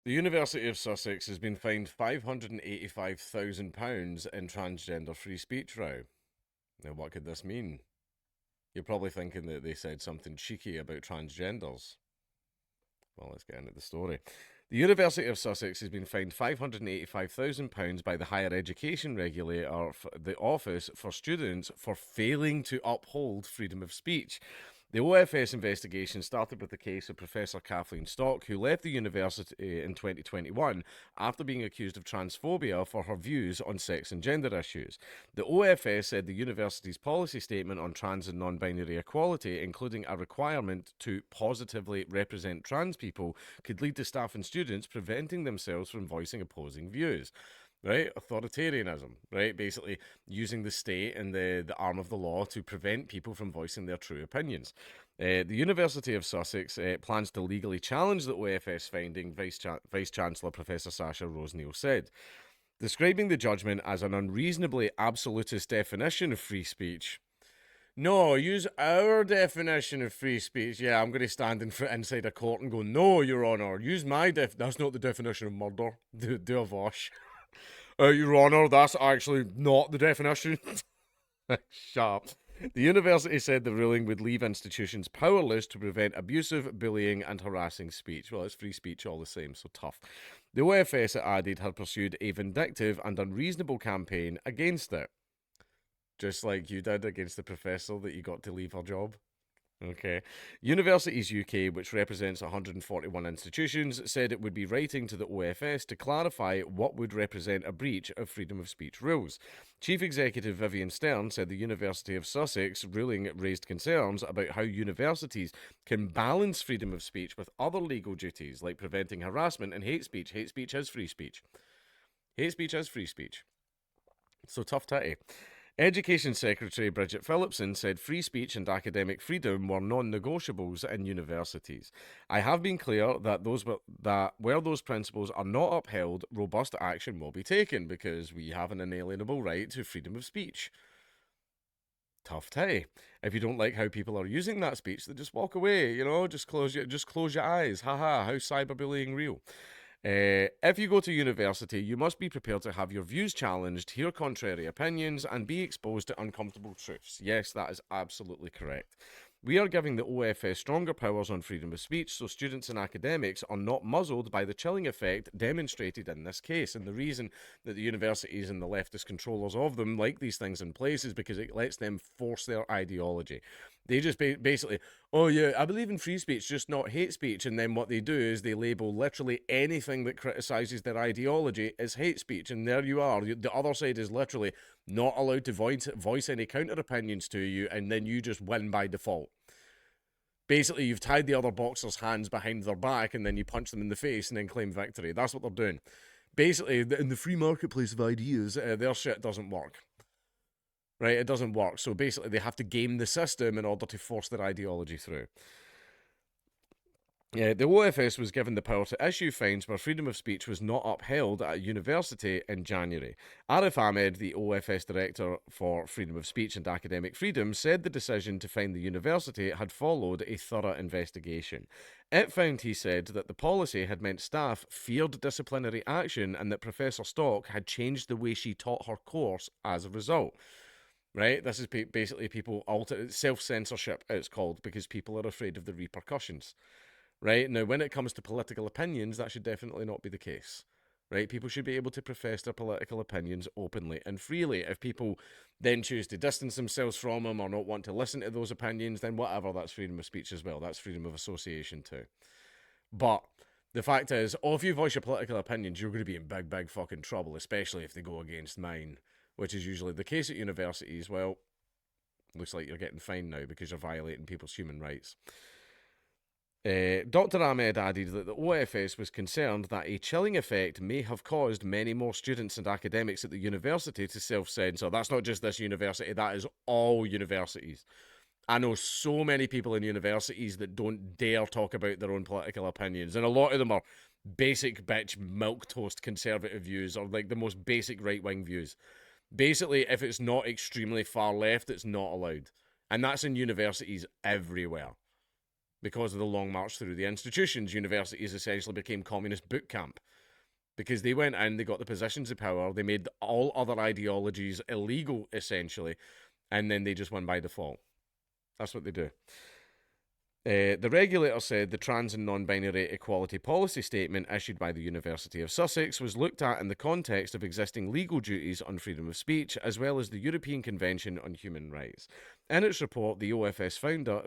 The University of Sussex has been fined £585,000 in transgender free speech row. Now, what could this mean? You're probably thinking that they said something cheeky about transgenders. Well, let's get into the story. The University of Sussex has been fined £585,000 by the Higher Education Regulator, the Office for Students, for failing to uphold freedom of speech. The OFS investigation started with the case of Professor Kathleen Stock, who left the university in 2021 after being accused of transphobia for her views on sex and gender issues. The OFS said the university's policy statement on trans and non binary equality, including a requirement to positively represent trans people, could lead to staff and students preventing themselves from voicing opposing views. Right, authoritarianism, right, basically using the state and the arm of the law to prevent people from voicing their true opinions. The University of Sussex plans to legally challenge the OFS finding, Vice Chancellor Professor Sasha Rose Neal said, describing the judgment as an unreasonably absolutist definition of free speech. No, use our definition of free speech. Yeah, I'm going to stand inside a court and go, no, Your Honour, use my That's not the definition of murder. Do a vosh. Your Honour, that's actually not the definition. Sharp. The university said the ruling would leave institutions powerless to prevent abusive, bullying, and harassing speech. Well, it's free speech all the same, so tough. The OFS, it added, had pursued a vindictive and unreasonable campaign against it. Just like you did against the professor that you got to leave her job. Okay. Universities UK, which represents 141 institutions, said it would be writing to the OFS to clarify what would represent a breach of freedom of speech rules. Chief Executive Vivian Stern said the University of Sussex ruling raised concerns about how universities can balance freedom of speech with other legal duties like preventing harassment and hate speech. Hate speech is free speech. Hate speech is free speech. So tough titty. Education Secretary Bridget Phillipson said free speech and academic freedom were non-negotiables in universities. I have been clear that where those principles are not upheld, robust action will be taken because we have an inalienable right to freedom of speech. Tough titty. If you don't like how people are using that speech, then just walk away. Just close your eyes. Haha, how's cyberbullying real? If you go to university, you must be prepared to have your views challenged, hear contrary opinions, and be exposed to uncomfortable truths. Yes, that is absolutely correct. We are giving the OFS stronger powers on freedom of speech so students and academics are not muzzled by the chilling effect demonstrated in this case. And the reason that the universities and the leftist controllers of them like these things in place is because it lets them force their ideology. They just basically, oh yeah, I believe in free speech, just not hate speech. And then what they do is they label literally anything that criticizes their ideology as hate speech. And there you are. The other side is literally not allowed to voice any counter opinions to you, and then you just win by default. Basically, you've tied the other boxer's hands behind their back, and then you punch them in the face and then claim victory. That's what they're doing. Basically, in the free marketplace of ideas, their shit doesn't work. Right? It doesn't work. So basically, they have to game the system in order to force their ideology through. The OFS was given the power to issue fines where freedom of speech was not upheld at a university in January. Arif Ahmed, the OFS Director for Freedom of Speech and Academic Freedom, said the decision to fine the university had followed a thorough investigation. It found, he said, that the policy had meant staff feared disciplinary action and that Professor Stock had changed the way she taught her course as a result. Right? This is basically people self-censorship, it's called, because people are afraid of the repercussions. Right? Now, when it comes to political opinions, that should definitely not be the case. Right? People should be able to profess their political opinions openly and freely. If people then choose to distance themselves from them or not want to listen to those opinions, then whatever, that's freedom of speech as well. That's freedom of association too. But the fact is, if you voice your political opinions, you're going to be in big, big fucking trouble, especially if they go against mine, which is usually the case at universities. Well, looks like you're getting fined now because you're violating people's human rights. Dr. Ahmed added that the OFS was concerned that a chilling effect may have caused many more students and academics at the university to self-censor. That's not just this university, that is all universities. I know so many people in universities that don't dare talk about their own political opinions, and a lot of them are basic bitch milquetoast conservative views or like the most basic right-wing views. Basically, if it's not extremely far left, it's not allowed. And that's in universities everywhere. Because of the long march through the institutions, universities essentially became communist boot camp. Because they went in, they got the positions of power, they made all other ideologies illegal, essentially, and then they just won by default. That's what they do. The regulator said the trans and non-binary equality policy statement issued by the University of Sussex was looked at in the context of existing legal duties on freedom of speech, as well as the European Convention on Human Rights. In its report, the OFS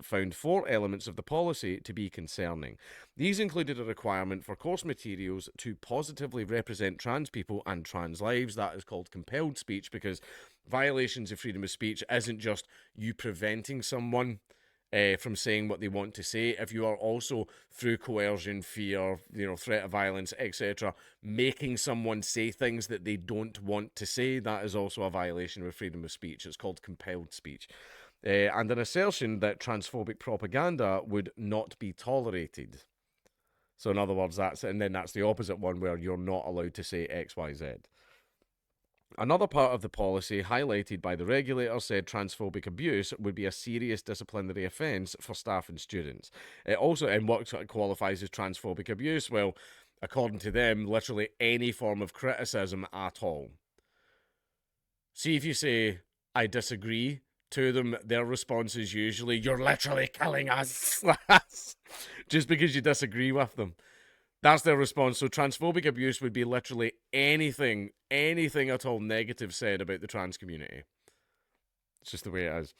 found 4 elements of the policy to be concerning. These included a requirement for course materials to positively represent trans people and trans lives. That is called compelled speech, because violations of freedom of speech isn't just you preventing someone from saying what they want to say. If you are also, through coercion, fear, threat of violence, etc., making someone say things that they don't want to say, that is also a violation of freedom of speech. It's called compelled speech. And an assertion that transphobic propaganda would not be tolerated. So in other words, that's the opposite one, where you're not allowed to say X, Y, Z. Another part of the policy highlighted by the regulator said transphobic abuse would be a serious disciplinary offence for staff and students. It also, and what qualifies as transphobic abuse? Well, according to them, literally any form of criticism at all. See, if you say, I disagree to them, their response is usually, you're literally killing us. Just because you disagree with them. That's their response. So transphobic abuse would be literally anything at all negative said about the trans community. It's just the way it is.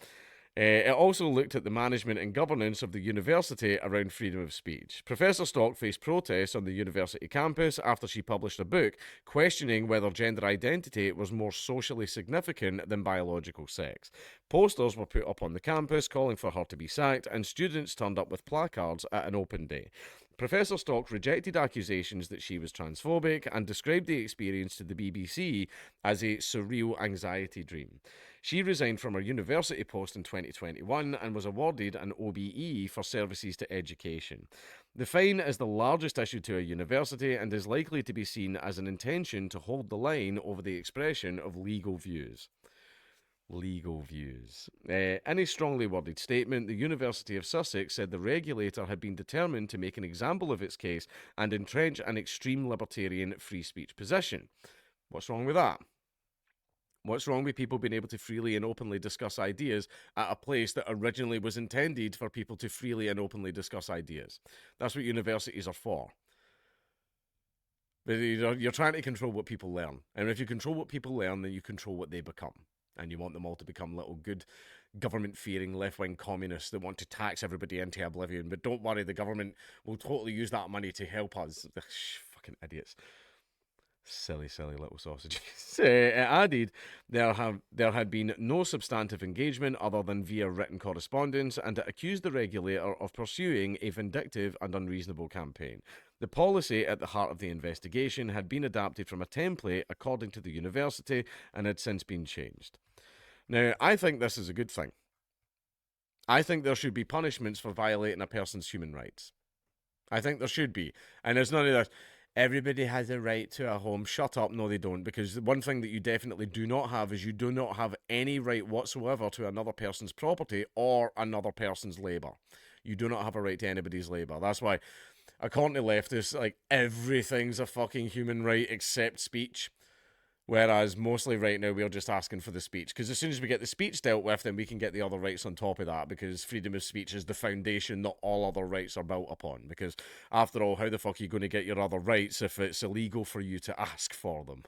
It also looked at the management and governance of the university around freedom of speech. Professor Stock faced protests on the university campus after she published a book questioning whether gender identity was more socially significant than biological sex. Posters were put up on the campus calling for her to be sacked, and students turned up with placards at an open day. Professor Stock rejected accusations that she was transphobic and described the experience to the BBC as a surreal anxiety dream. She resigned from her university post in 2021 and was awarded an OBE for services to education. The fine is the largest issued to a university and is likely to be seen as an intention to hold the line over the expression of legal views. In a strongly worded statement, the University of Sussex said the regulator had been determined to make an example of its case and entrench an extreme libertarian free speech position. What's wrong with that? What's wrong with people being able to freely and openly discuss ideas at a place that originally was intended for people to freely and openly discuss ideas? That's what universities are for. You're trying to control what people learn. And if you control what people learn, then you control what they become. And you want them all to become little good government-fearing left-wing communists that want to tax everybody into oblivion. But don't worry, the government will totally use that money to help us. Fucking idiots. Silly little sausages. It added there had been no substantive engagement other than via written correspondence, and it accused the regulator of pursuing a vindictive and unreasonable campaign. The policy at the heart of the investigation had been adapted from a template according to the university and had since been changed. Now, I think this is a good thing. I think there should be punishments for violating a person's human rights. I think there should be. And it's none of this, everybody has a right to a home. Shut up. No, they don't. Because one thing that you definitely do not have is you do not have any right whatsoever to another person's property or another person's labour. You do not have a right to anybody's labour. That's why, according to leftists, like, everything's a fucking human right except speech. Whereas mostly right now we're just asking for the speech. Because as soon as we get the speech dealt with, then we can get the other rights on top of that. Because freedom of speech is the foundation that all other rights are built upon. Because after all, how the fuck are you going to get your other rights if it's illegal for you to ask for them?